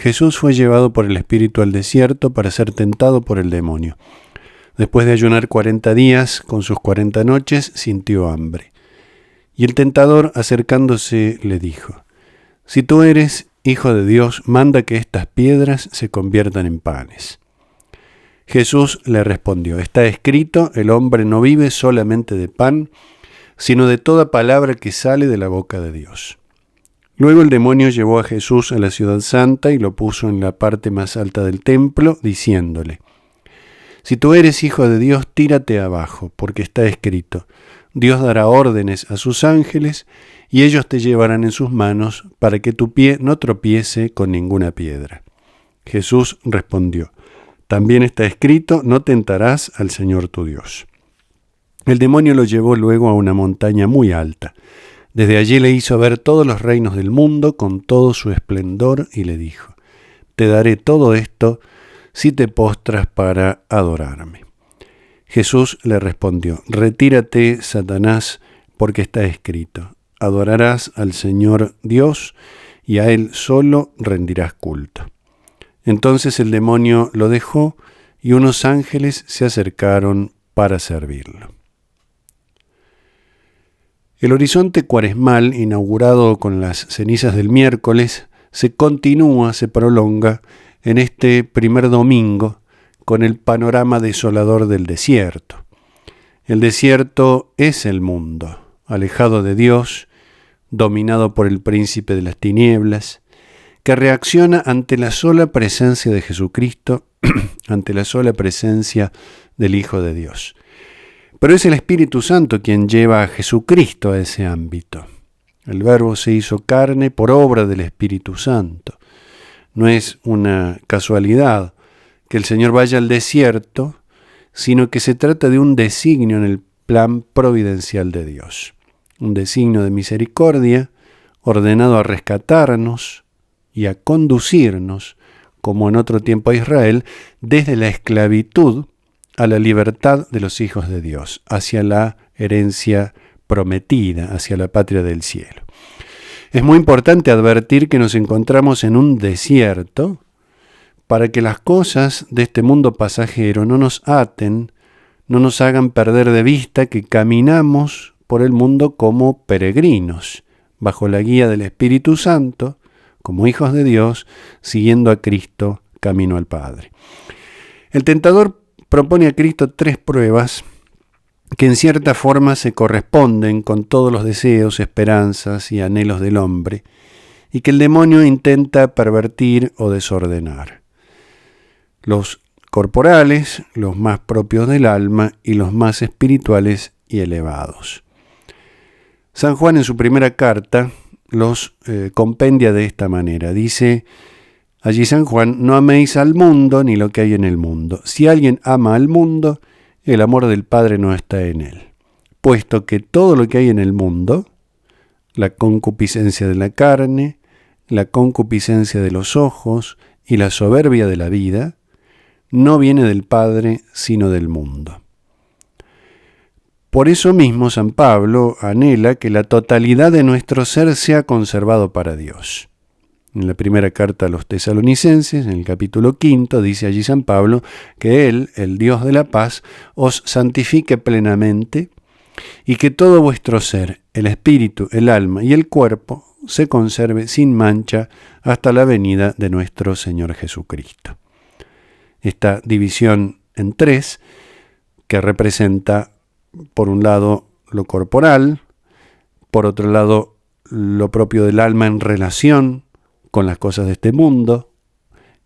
Jesús fue llevado por el Espíritu al desierto para ser tentado por el demonio. Después de ayunar 40 días, con sus 40 noches, sintió hambre. Y el tentador, acercándose, le dijo: «Si tú eres Hijo de Dios, manda que estas piedras se conviertan en panes». Jesús le respondió: «Está escrito, el hombre no vive solamente de pan, sino de toda palabra que sale de la boca de Dios». Luego el demonio llevó a Jesús a la ciudad santa y lo puso en la parte más alta del templo, diciéndole: «Si tú eres Hijo de Dios, tírate abajo, porque está escrito: Dios dará órdenes a sus ángeles, y ellos te llevarán en sus manos, para que tu pie no tropiece con ninguna piedra». Jesús respondió: «También está escrito: no tentarás al Señor tu Dios». El demonio lo llevó luego a una montaña muy alta. Desde allí le hizo ver todos los reinos del mundo con todo su esplendor y le dijo: «Te daré todo esto si te postras para adorarme». Jesús le respondió: «Retírate, Satanás, porque está escrito: adorarás al Señor Dios y a Él solo rendirás culto». Entonces el demonio lo dejó y unos ángeles se acercaron para servirlo. El horizonte cuaresmal, inaugurado con las cenizas del miércoles, se prolonga en este primer domingo con el panorama desolador del desierto. El desierto es el mundo, alejado de Dios, dominado por el príncipe de las tinieblas, que reacciona ante la sola presencia de Jesucristo, ante la sola presencia del Hijo de Dios. Pero es el Espíritu Santo quien lleva a Jesucristo a ese ámbito. El Verbo se hizo carne por obra del Espíritu Santo. No es una casualidad que el Señor vaya al desierto, sino que se trata de un designio en el plan providencial de Dios. Un designio de misericordia, ordenado a rescatarnos y a conducirnos, como en otro tiempo a Israel, desde la esclavitud a la libertad de los hijos de Dios, hacia la herencia prometida, hacia la patria del cielo. Es muy importante advertir que nos encontramos en un desierto para que las cosas de este mundo pasajero no nos aten, no nos hagan perder de vista que caminamos por el mundo como peregrinos, bajo la guía del Espíritu Santo, como hijos de Dios, siguiendo a Cristo camino al Padre. El tentador propone a Cristo 3 pruebas que en cierta forma se corresponden con todos los deseos, esperanzas y anhelos del hombre, y que el demonio intenta pervertir o desordenar. Los corporales, los más propios del alma, y los más espirituales y elevados. San Juan en su primera carta los compendia de esta manera. Dice allí San Juan: «No améis al mundo ni lo que hay en el mundo. Si alguien ama al mundo, el amor del Padre no está en él. Puesto que todo lo que hay en el mundo, la concupiscencia de la carne, la concupiscencia de los ojos y la soberbia de la vida, no viene del Padre, sino del mundo». Por eso mismo San Pablo anhela que la totalidad de nuestro ser sea conservado para Dios. En la primera carta a los Tesalonicenses, en el capítulo 5, dice allí San Pablo que Él, el Dios de la paz, os santifique plenamente y que todo vuestro ser, el espíritu, el alma y el cuerpo, se conserve sin mancha hasta la venida de nuestro Señor Jesucristo. Esta división en 3, que representa por un lado lo corporal, por otro lado lo propio del alma en relación con las cosas de este mundo,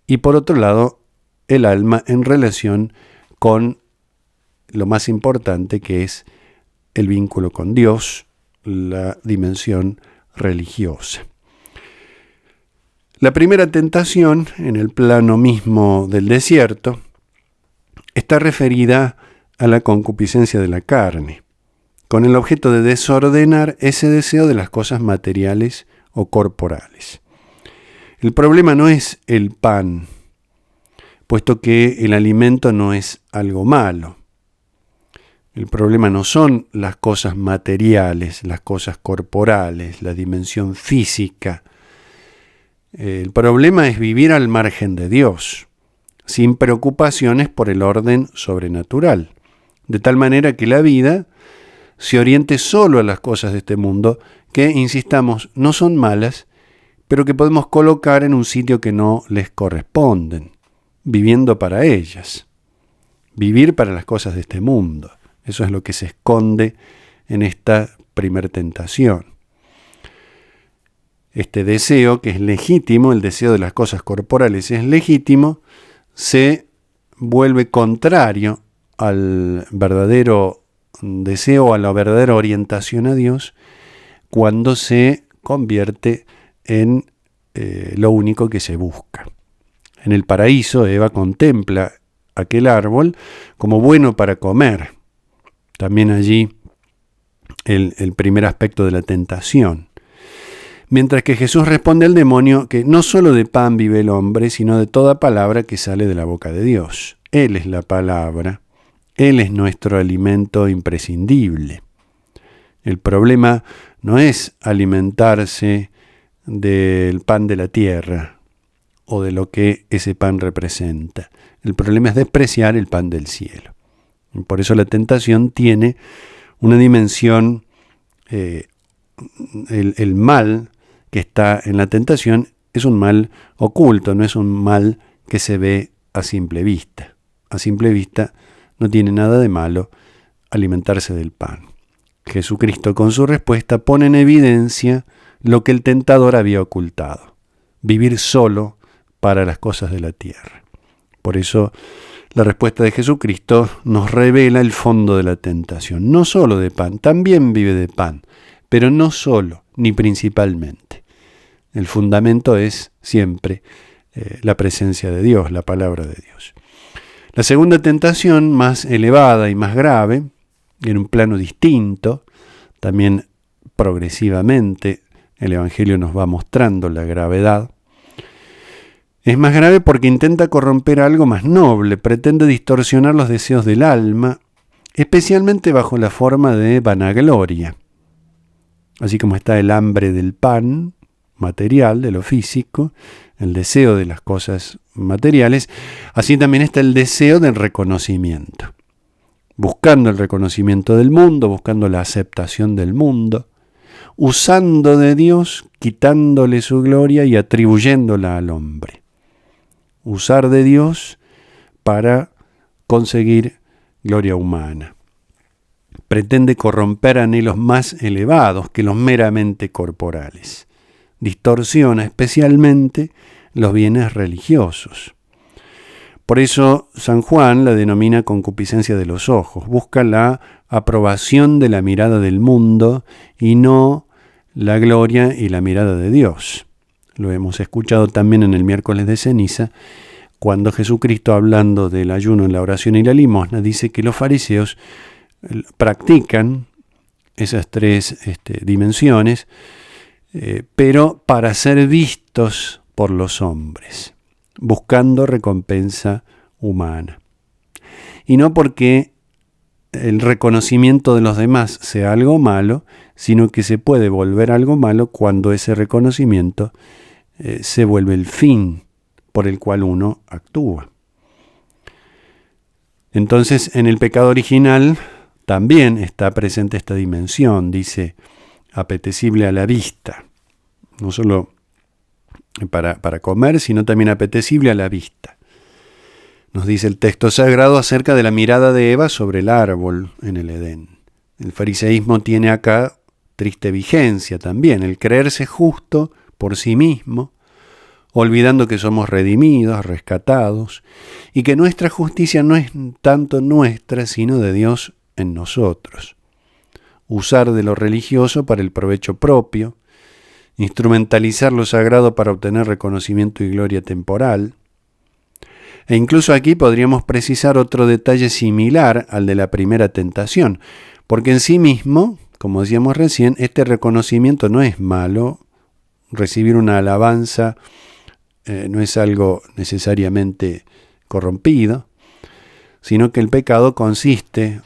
y por otro lado el alma en relación con lo más importante, que es el vínculo con Dios, la dimensión religiosa. La primera tentación, en el plano mismo del desierto, está referida a la concupiscencia de la carne, con el objeto de desordenar ese deseo de las cosas materiales o corporales. El problema no es el pan, puesto que el alimento no es algo malo. El problema no son las cosas materiales, las cosas corporales, la dimensión física. El problema es vivir al margen de Dios, sin preocupaciones por el orden sobrenatural, de tal manera que la vida se oriente solo a las cosas de este mundo, que, insistamos, no son malas, pero que podemos colocar en un sitio que no les corresponden, viviendo para ellas. Vivir para las cosas de este mundo. Eso es lo que se esconde en esta primer tentación. Este deseo, que es legítimo, el deseo de las cosas corporales es legítimo, se vuelve contrario al verdadero deseo, a la verdadera orientación a Dios, cuando se convierte en lo único que se busca. En el paraíso, Eva contempla aquel árbol como bueno para comer. También allí el primer aspecto de la tentación. Mientras que Jesús responde al demonio que no solo de pan vive el hombre, sino de toda palabra que sale de la boca de Dios. Él es la palabra, Él es nuestro alimento imprescindible. El problema no es alimentarse del pan de la tierra o de lo que ese pan representa. El problema es despreciar el pan del cielo. Y por eso la tentación tiene una dimensión, el mal que está en la tentación es un mal oculto, no es un mal que se ve a simple vista. A simple vista no tiene nada de malo alimentarse del pan. Jesucristo con su respuesta pone en evidencia lo que el tentador había ocultado: vivir solo para las cosas de la tierra. Por eso la respuesta de Jesucristo nos revela el fondo de la tentación. No solo de pan, también vive de pan, pero no solo, ni principalmente. El fundamento es siempre la presencia de Dios, la palabra de Dios. La segunda tentación, más elevada y más grave, en un plano distinto, también progresivamente el Evangelio nos va mostrando la gravedad. Es más grave porque intenta corromper algo más noble, pretende distorsionar los deseos del alma, especialmente bajo la forma de vanagloria. Así como está el hambre del pan material, de lo físico, el deseo de las cosas materiales, así también está el deseo del reconocimiento. Buscando el reconocimiento del mundo, buscando la aceptación del mundo, usando de Dios, quitándole su gloria y atribuyéndola al hombre. Usar de Dios para conseguir gloria humana. Pretende corromper anhelos más elevados que los meramente corporales. Distorsiona especialmente los bienes religiosos. Por eso San Juan la denomina concupiscencia de los ojos. Busca la aprobación de la mirada del mundo y no la gloria y la mirada de Dios. Lo hemos escuchado también en el miércoles de ceniza, cuando Jesucristo, hablando del ayuno, la oración y la limosna, dice que los fariseos practican esas tres dimensiones, pero para ser vistos por los hombres, buscando recompensa humana. Y no porque el reconocimiento de los demás sea algo malo, sino que se puede volver algo malo cuando ese reconocimiento se vuelve el fin por el cual uno actúa. Entonces, en el pecado original también está presente esta dimensión, dice, apetecible a la vista, no solo para comer, sino también apetecible a la vista. Nos dice el texto sagrado acerca de la mirada de Eva sobre el árbol en el Edén. El fariseísmo tiene acá triste vigencia también, el creerse justo por sí mismo, olvidando que somos redimidos, rescatados, y que nuestra justicia no es tanto nuestra, sino de Dios en nosotros. Usar de lo religioso para el provecho propio, instrumentalizar lo sagrado para obtener reconocimiento y gloria temporal. E incluso aquí podríamos precisar otro detalle similar al de la primera tentación, porque en sí mismo, como decíamos recién, este reconocimiento no es malo. Recibir una alabanza no es algo necesariamente corrompido, sino que el pecado consiste,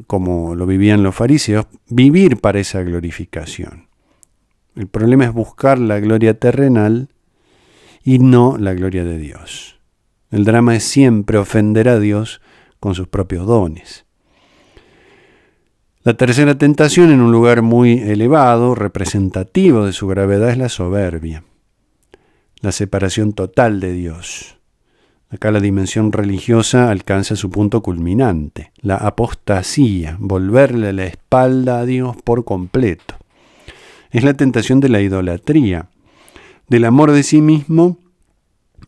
como lo vivían los fariseos, vivir para esa glorificación. El problema es buscar la gloria terrenal y no la gloria de Dios. El drama es siempre ofender a Dios con sus propios dones. La tercera tentación, en un lugar muy elevado, representativo de su gravedad, es la soberbia, la separación total de Dios. Acá la dimensión religiosa alcanza su punto culminante, la apostasía, volverle la espalda a Dios por completo. Es la tentación de la idolatría, del amor de sí mismo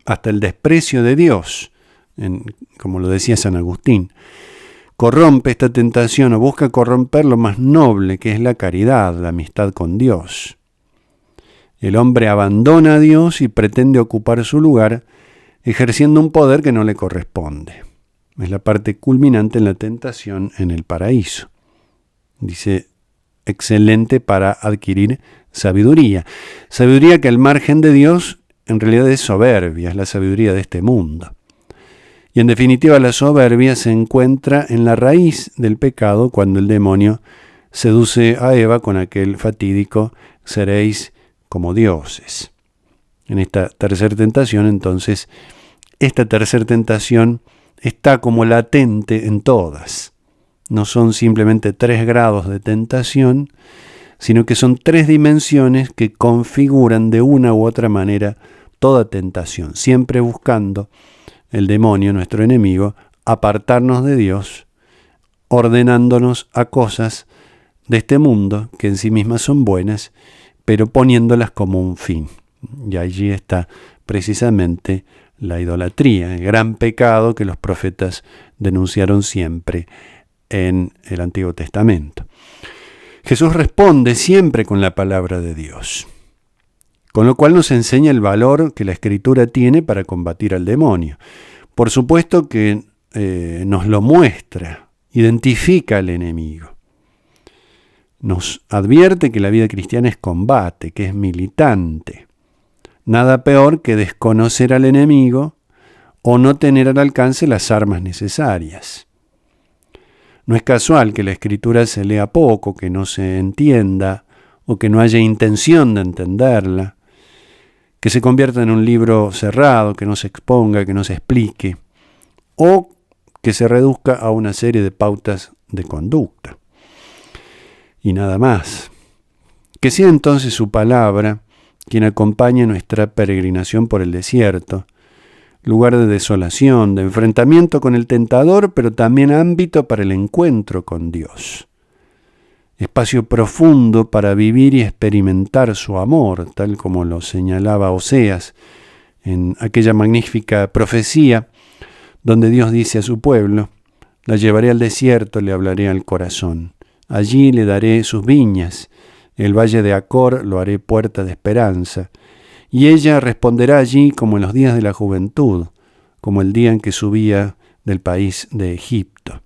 hasta el desprecio de Dios, como lo decía San Agustín. Corrompe esta tentación o busca corromper lo más noble, que es la caridad, la amistad con Dios. El hombre abandona a Dios y pretende ocupar su lugar, ejerciendo un poder que no le corresponde. Es la parte culminante en la tentación en el paraíso. Dice, excelente para adquirir sabiduría. Sabiduría que al margen de Dios en realidad es soberbia, es la sabiduría de este mundo. Y en definitiva la soberbia se encuentra en la raíz del pecado cuando el demonio seduce a Eva con aquel fatídico seréis como dioses. En esta tercera tentación, entonces, esta tercera tentación está como latente en todas. No son simplemente 3 grados de tentación, sino que son 3 dimensiones que configuran de una u otra manera toda tentación, siempre buscando el demonio, nuestro enemigo, apartarnos de Dios, ordenándonos a cosas de este mundo que en sí mismas son buenas, pero poniéndolas como un fin. Y allí está precisamente la idolatría, el gran pecado que los profetas denunciaron siempre en el Antiguo Testamento. Jesús responde siempre con la palabra de Dios, con lo cual nos enseña el valor que la Escritura tiene para combatir al demonio. Por supuesto que nos lo muestra, identifica al enemigo. Nos advierte que la vida cristiana es combate, que es militante. Nada peor que desconocer al enemigo o no tener al alcance las armas necesarias. No es casual que la Escritura se lea poco, que no se entienda o que no haya intención de entenderla, que se convierta en un libro cerrado, que no se exponga, que no se explique, o que se reduzca a una serie de pautas de conducta. Y nada más. Que sea entonces su palabra quien acompañe nuestra peregrinación por el desierto, lugar de desolación, de enfrentamiento con el tentador, pero también ámbito para el encuentro con Dios. Espacio profundo para vivir y experimentar su amor, tal como lo señalaba Oseas en aquella magnífica profecía donde Dios dice a su pueblo, la llevaré al desierto, le hablaré al corazón. Allí le daré sus viñas, el valle de Acor lo haré puerta de esperanza, y ella responderá allí como en los días de la juventud, como el día en que subía del país de Egipto.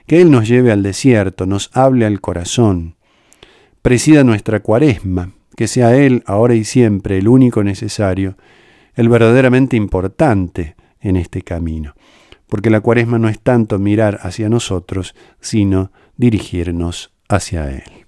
Que Él nos lleve al desierto, nos hable al corazón, presida nuestra cuaresma, que sea Él ahora y siempre el único necesario, el verdaderamente importante en este camino. Porque la cuaresma no es tanto mirar hacia nosotros, sino dirigirnos hacia Él.